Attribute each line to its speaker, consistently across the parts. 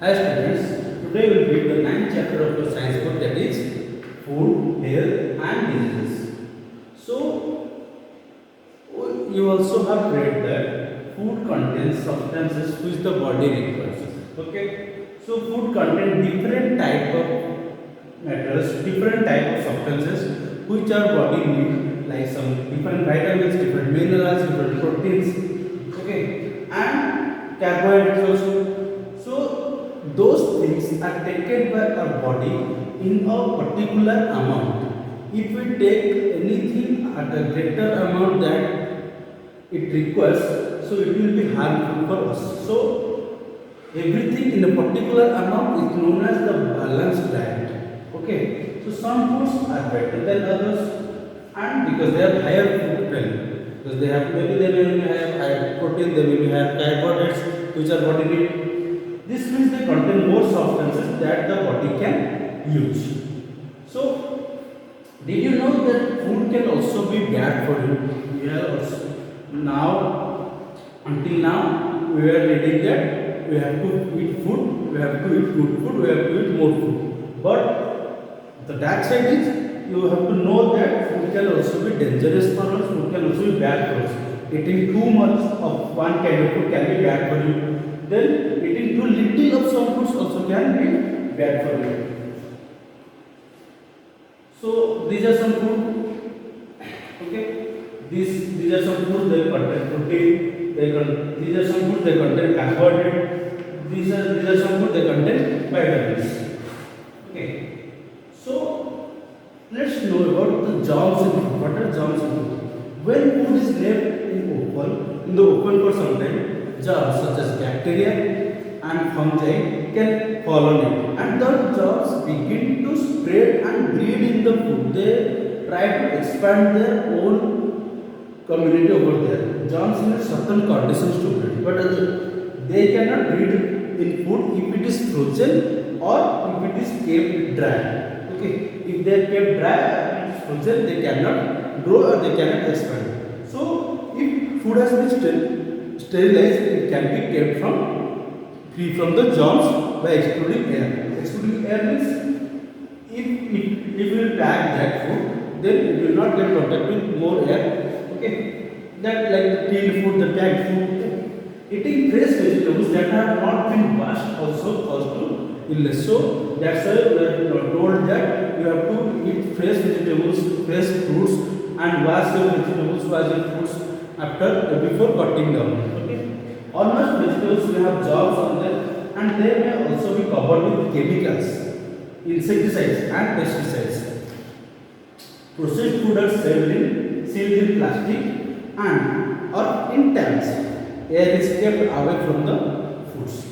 Speaker 1: Hi students, today we will read the ninth chapter of the science book, that is food, health and diseases. So you also have read that food contains substances which the body requires. Okay, so food contains different type of matters, different type of substances which our body needs, like some different vitamins, different minerals, different proteins. Okay, and carbohydrates also. So those things are taken by our body in a particular amount. If we take anything at a greater amount than it requires, so it will be harmful for us. So everything in a particular amount is known as the balanced diet. Okay, so some foods are better than others, and because they have higher food value, because they have, maybe they may have higher protein, they may have carbohydrates which are body need. This means they contain more substances that the body can use. So did you know that food can also be bad for you? We are also now, until now, we are reading that we have to eat food, we have to eat good food, we have to eat more food. But the dark side is, you have to know that food can also be dangerous for us, food can also be bad for us. Eating too much of one kind of food can be bad for you. Then eating too little of some foods also can be bad for you. So these are some food. Okay. These are some foods they contain protein. These are some foods they contain carbohydrate. These are some foods they contain vitamins. Okay. So let's know about the germs in food. What are germs in food? When food is left in the open for some time, germs such as bacteria and fungi can fall on it, and the germs begin to spread and breed in the food. They try to expand their own community over there. Germs need certain conditions to breed, but they cannot breed in food if it is frozen or if it is kept dry. Okay, if they are kept dry and it is frozen, they cannot grow or they cannot expand. So if food has been sterilized, it can be kept free from the germs by excluding air. Excluding air means if you will pack that food, then it will not get contact with more air. Okay, that like the tinned food, the packed food. Eating fresh vegetables that have not been washed also cause to illness. So that's why we are told that you have to eat fresh vegetables, fresh fruits, and wash your vegetables, wash your fruits before cutting down. Okay, almost vegetables will have germs on them, and they may also be covered with chemicals, insecticides, and pesticides. Processed food are sealed in plastic and or in tanks. Air is kept away from the foods.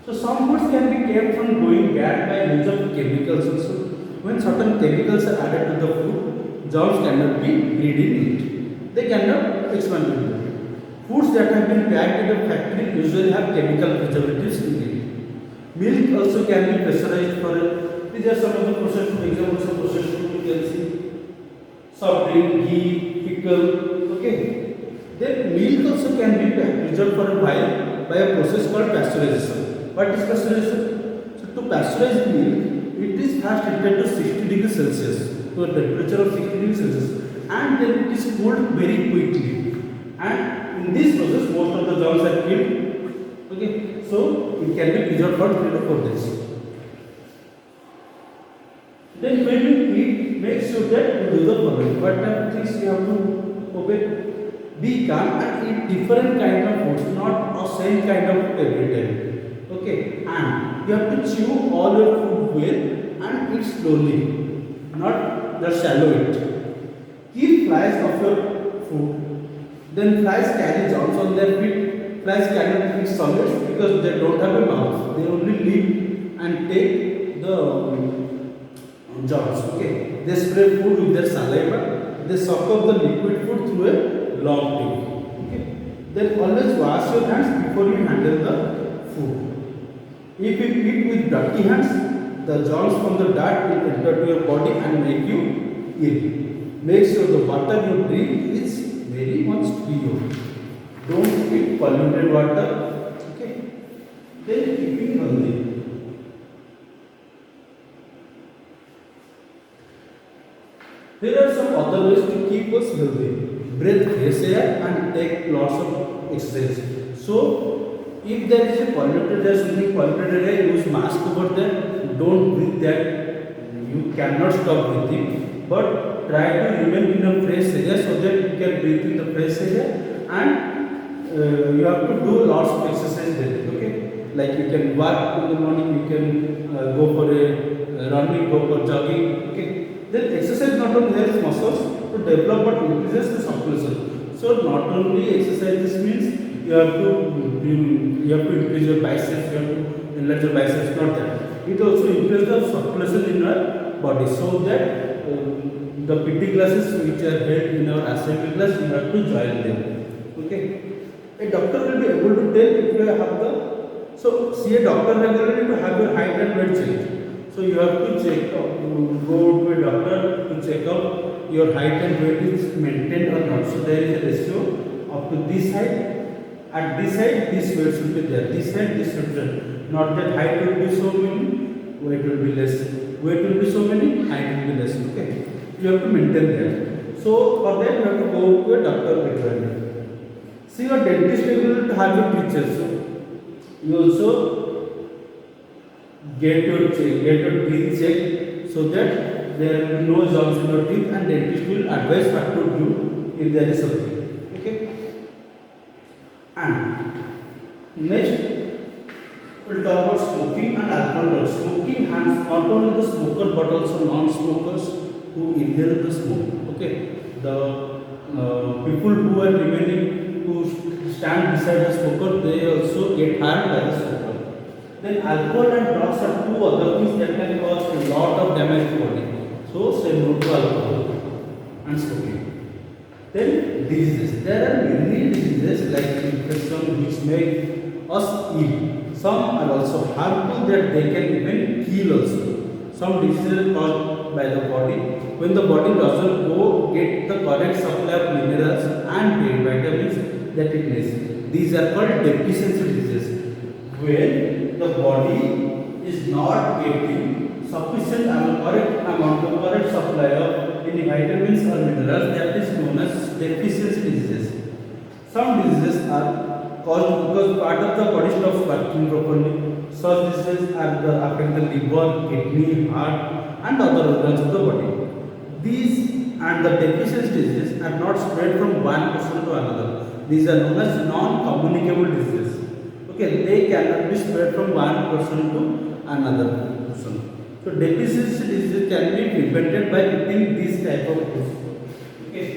Speaker 1: So some foods can be kept from going bad by use of chemicals also. When certain chemicals are added to the food, germs cannot be breeding it. They cannot expand in it. Foods that have been packed in a factory usually have chemical preservatives in it. Milk also can be pressurized for it. These are some of the processed food examples of processed food you can see. Soft drink, ghee, pickle. Okay. Then milk also can be preserved for a while by a process called pasteurization. What is pasteurization? So to pasteurize milk, it is first heated to 60 degrees Celsius, to a temperature of 60 degrees Celsius, and then it is cooled very quickly. And in this process, most of the germs are killed. Okay, so it can be preserved for 3 to 4 days. Then when you eat, make sure that you do the following. What type of things you have to obey? Be calm and eat different kind of foods, not the same kind of food every time. Okay, and you have to chew all your food well and eat slowly, not just swallow it. Keep flies off your food. Then flies carry germs on their feet. Flies cannot eat solids because they don't have a mouth. They only live and take the germs. Okay, they spray food with their saliva. They suck up the liquid food through a long tube. Okay, then always wash your hands before you handle the food. If you eat with dirty hands, the germs from the dirt will enter to your body and make you ill. Make sure the water you drink is very much pure. Don't eat polluted water. Okay, then keeping healthy. There are some other ways to keep us healthy. Breathe fresh air and take lots of exercise. So, if there is a polluted air, something polluted area, use mask over there. Don't breathe that. You cannot stop breathing, but try to remain in a fresh area so that you can breathe in the fresh area, and you have to do lots of exercise daily. Okay, like you can walk in the morning, you can go for a running, go for jogging. Okay, then exercise not only helps muscles to develop but increases the circulation. So not only exercise, this means you have to increase your biceps, you have to enlarge your biceps, not that. It also increases the circulation in our body, so that the PT classes which are held in our assembly class, you have to join them. Okay. A doctor will be able to tell if you have see a doctor regularly to have your height and weight checked. So you have to check out, go to a doctor to check out your height and weight is maintained or not. So there is a ratio up to this height. At this height, this weight should be there. This height, this should be there. Not that height will be so many, weight will be less. Weight will be so many, height will be less. Okay. You have to maintain that. So for that you have to go to a doctor regularly. See, your dentist will have your teachers. So you also get your teeth checked so that there will be no germs in your teeth, and dentist will advise what to do if there is something. Okay. And next we'll talk about smoking and alcohol. Smoking harms not only the smoker but also non-smokers who inhale the smoke. Okay. The people who are remaining, who stand beside the smoker, they also get harmed by the smoker. Then alcohol and drugs are two other things that can cause a lot of damage to body. So say no to alcohol and smoking. Then diseases. There are many diseases like infection which make us ill. Some are also harmful that they can even kill also. Some diseases are caused by the body. When the body doesn't go get the correct supply of minerals and vitamins that it needs. These are called deficiency diseases. When the body is not getting sufficient correct amount of correct supply of any vitamins or minerals, that is known as deficiency diseases. Some diseases are caused because part of the body stops working properly. Such diseases affect the liver, kidney, heart, and other organs of the body. These and the deficiency diseases are not spread from one person to another. These are known as non-communicable diseases. Okay, they cannot be spread from one person to another person. So deficiency disease can be prevented by eating this type of food. Okay.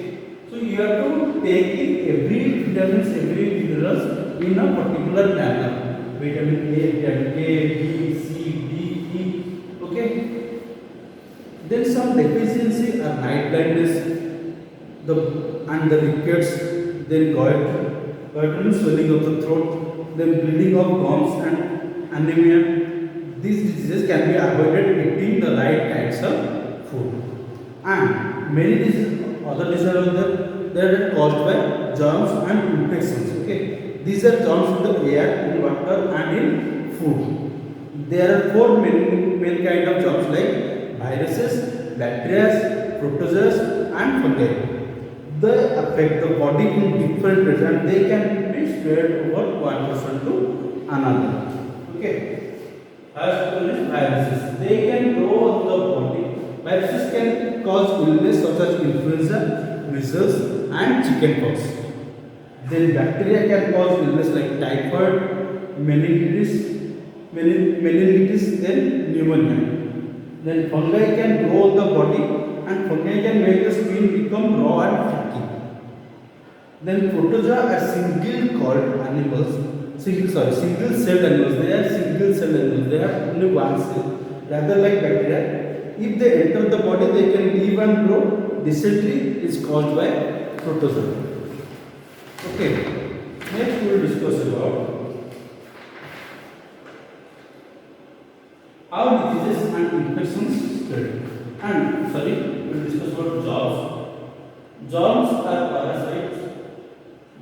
Speaker 1: So you have to take in every vitamins, every minerals in a particular manner. Vitamin A, vitamin A, B, C, D, E. Okay. Then some deficiency are night blindness, and the rickets, then goiter, swelling of the throat, then bleeding of gums and anemia. These diseases can be avoided eating the right kinds of food. And many diseases, other diseases are there, they are caused by germs and infections. Okay, these are germs in the air, in water, and in food. There are four main kind of germs like viruses, bacteria, protozoas, and fungi. They affect the body in different ways, and they can be spread over one person to another. Okay. First one is viruses. They can grow on the body. Viruses can cause illness such as influenza, measles, and chickenpox. Then bacteria can cause illness like typhoid, meningitis, then pneumonia. Then fungi can grow on the body, and fungi can make the skin become raw and flaky. Then protozoa are single celled animals. They are single celled animals. They have only one cell. Rather like bacteria, if they enter the body, they can live and grow. Dysentery is caused by protozoa. Okay. Next we will discuss about how diseases and infections spread. We will discuss about germs. Germs are parasites.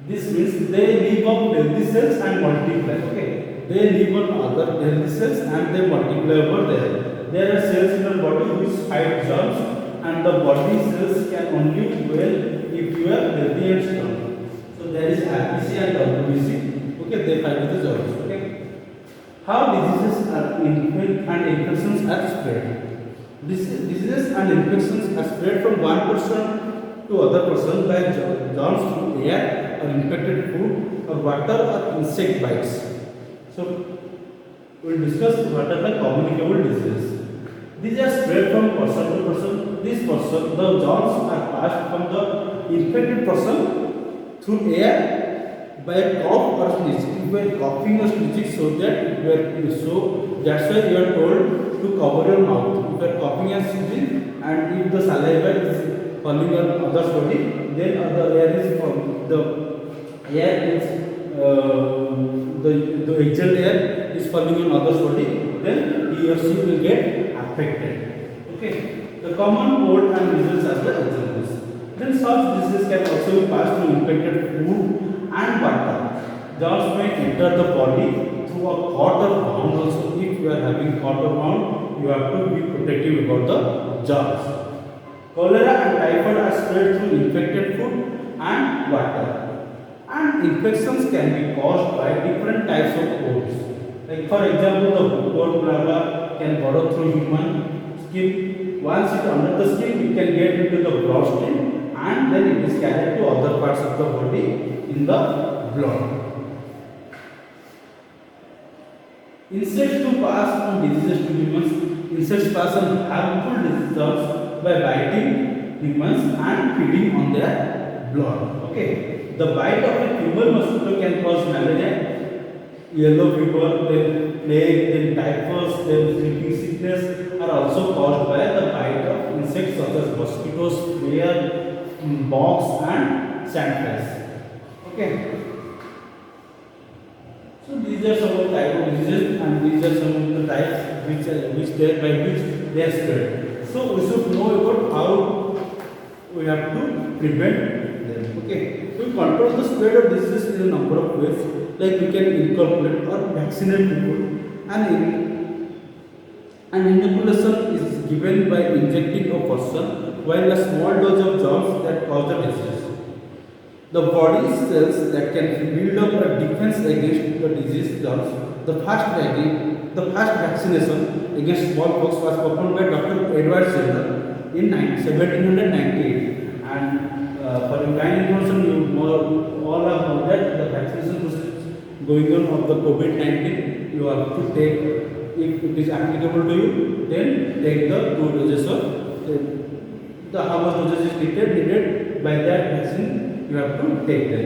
Speaker 1: This means they live on healthy cells and multiply. Okay, they live on other healthy cells and they multiply over there. There are cells in our body which fight germs and the body cells can only well if you are healthy and strong. So there is RBC and WBC. Okay, they fight with the germs. Okay. How diseases are and infections are spread. Diseases and infections are spread from one person to other person by germs through air or infected food or water or insect bites. So we will discuss what are the communicable diseases. These are spread from person to person. This person, the germs are passed from the infected person through air by a cough or sneeze. If you are coughing or sneezing, so that's why you are told to cover your mouth. If you are coughing and sneezing, and if the saliva is falling on other's body, then the air is the exhaled air is falling on other's body, then he or she will get affected. Okay. The common cold and measles are the examples. Then such diseases can also be passed through infected food and water. Germs may enter the body through a cut or wound also. If you are having cut or wound, you have to be protective about the germs. Cholera and typhoid are spread through infected food and water. And infections can be caused by different types of coats. Like for example, the coat malaria can borrow through human skin. Once it under the skin, it can get into the bloodstream, and then it is carried to other parts of the body in the blood. Insects to pass on diseases to humans. Insects pass on harmful diseases by biting humans and feeding on their blood. Okay. The bite of a fever mosquito can cause malaria, yellow fever, then plague, then typhus, then sleeping sickness are also caused by the bite of insects such as mosquitoes, bear, bugs and sandflies. Okay. So these are some of the type of diseases, and these are some of the types which they are spread. So we should know about how we have to prevent them. Okay. We control the spread of diseases in a number of ways, like we can incorporate or vaccinate people, and inoculation is given by injecting a person while a small dose of germs that cause the disease. The body cells that can build up a defense against the disease germs. The first vaccination against smallpox was performed by Dr. Edward Jenner in 1798, and for your kind information, you all have known that the vaccination process going on of the COVID-19, you have to take, if it is applicable to you, then take the 2 doses of the how much doses is needed by that vaccine, you have to take them.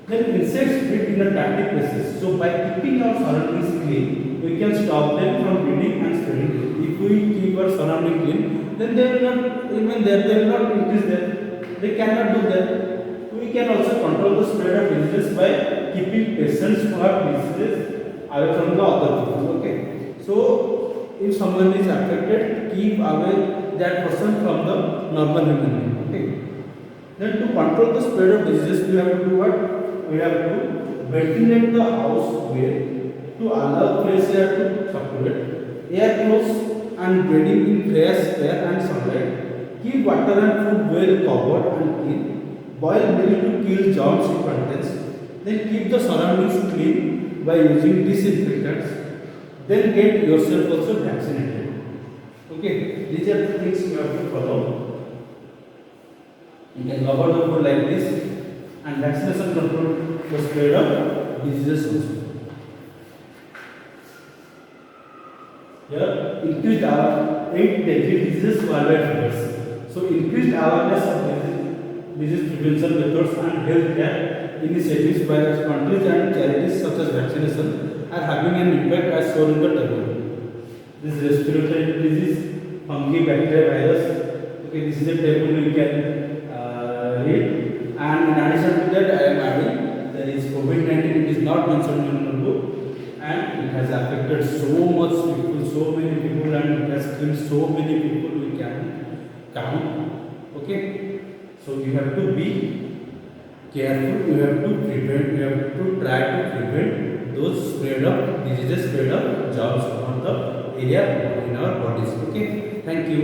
Speaker 1: Then insects breed in a dirty places. So by keeping our surroundings clean, we can stop them from breeding and spreading. If we keep our surroundings clean, then they will not even there, they will not increase there. They cannot do that. We can also control the spread of diseases by keeping patients who have diseases away from the other people. Okay. So if someone is affected, keep away that person from the normal human being. Okay. Then to control the spread of diseases, we have to do what? We have to ventilate the house well to allow fresh air to circulate. Air close and breathing in fresh air and sunlight. Keep water and food well covered and clean. Boil milk to kill germs it contains. Then keep the surroundings clean by using disinfectants. Then get yourself also vaccinated. Okay, these are the things you have to follow. You can cover the food like this, and vaccination control the spread of diseases also. Here, increased 8 deadly diseases worldwide figures. So, increased awareness of disease prevention methods and healthcare initiatives by countries and charities such as vaccination are having an impact as shown in the table. This is respiratory disease, fungi, bacteria, virus. Okay, this is a table you can read. And in addition to that, I am adding there is COVID-19. It is not mentioned in the book, and it has affected so much people, so many people, and it has killed so many people we can count. Okay, so you have to be careful. You have to prevent. You have to try to prevent those spread of diseases, spread of germs on the area in our bodies. Okay, thank you.